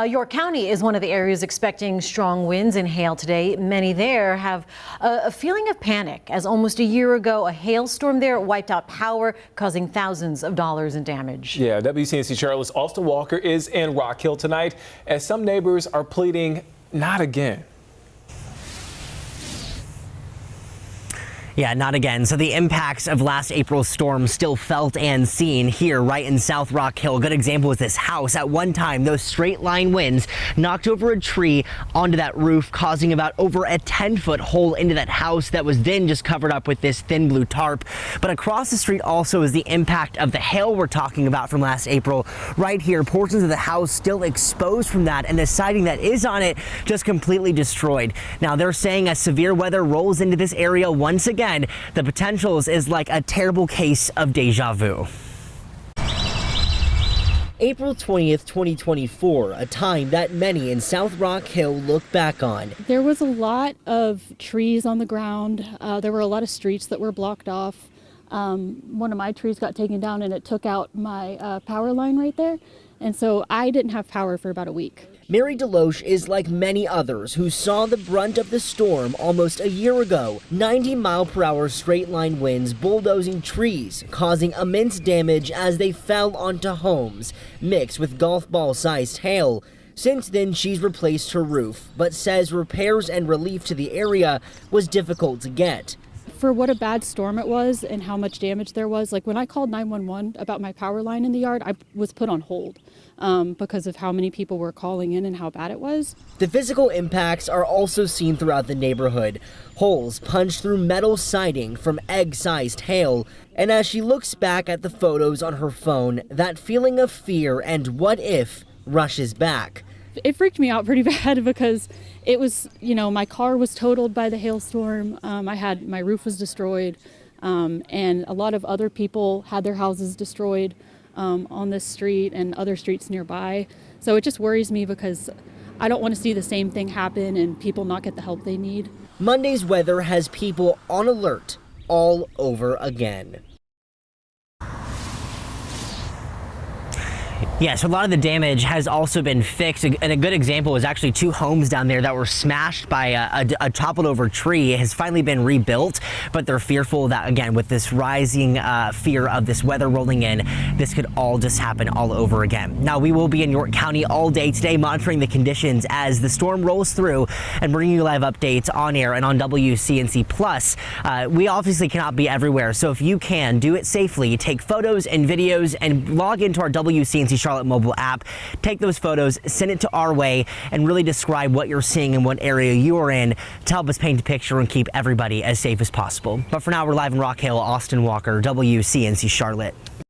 York County is one of the areas expecting strong winds and hail today. Many there have a feeling of panic, as almost a year ago a hailstorm there wiped out power, causing thousands of dollars in damage. Yeah, WCNC Charlotte's Austin Walker is in Rock Hill tonight, as some neighbors are pleading not again. Yeah, not again. So the impacts of last April's storm still felt and seen here right in South Rock Hill. A good example is this house. At one time, those straight line winds knocked over a tree onto that roof, causing about over a 10-foot hole into that house that was then just covered up with this thin blue tarp. But across the street also is the impact of the hail we're talking about from last April. Right here, portions of the house still exposed from that, and the siding that is on it just completely destroyed. Now they're saying as severe weather rolls into this area once again, the potential is like a terrible case of déjà vu. April 20th, 2024, a time that many in South Rock Hill look back on. There was a lot of trees on the ground. There were a lot of streets that were blocked off. One of my trees got taken down and it took out my power line right there. And so I didn't have power for about a week. Mady Deloach is like many others who saw the brunt of the storm almost a year ago. 90-mile-per-hour straight-line winds bulldozing trees, causing immense damage as they fell onto homes, mixed with golf ball-sized hail. Since then, she's replaced her roof, but says repairs and relief to the area was difficult to get. For what a bad storm it was and how much damage there was, like when I called 911 about my power line in the yard, I was put on hold because of how many people were calling in and how bad it was. The physical impacts are also seen throughout the neighborhood. Holes punched through metal siding from egg-sized hail. And as she looks back at the photos on her phone, that feeling of fear and what if rushes back. It freaked me out pretty bad because it was, my car was totaled by the hailstorm. My roof was destroyed, and a lot of other people had their houses destroyed on this street and other streets nearby. So it just worries me because I don't want to see the same thing happen and people not get the help they need. Monday's weather has people on alert all over again. Yes, a lot of the damage has also been fixed, and a good example is actually two homes down there that were smashed by a toppled over tree. It has finally been rebuilt, but they're fearful that, again, with this rising fear of this weather rolling in, this could all just happen all over again. Now, we will be in York County all day today monitoring the conditions as the storm rolls through and bringing you live updates on air and on WCNC Plus. We obviously cannot be everywhere, so if you can, do it safely. Take photos and videos and log into our WCNC Charlotte mobile app. Take those photos, send it to our way, and really describe what you're seeing and what area you are in to help us paint a picture and keep everybody as safe as possible. But for now, we're live in Rock Hill. Austin Walker, WCNC Charlotte.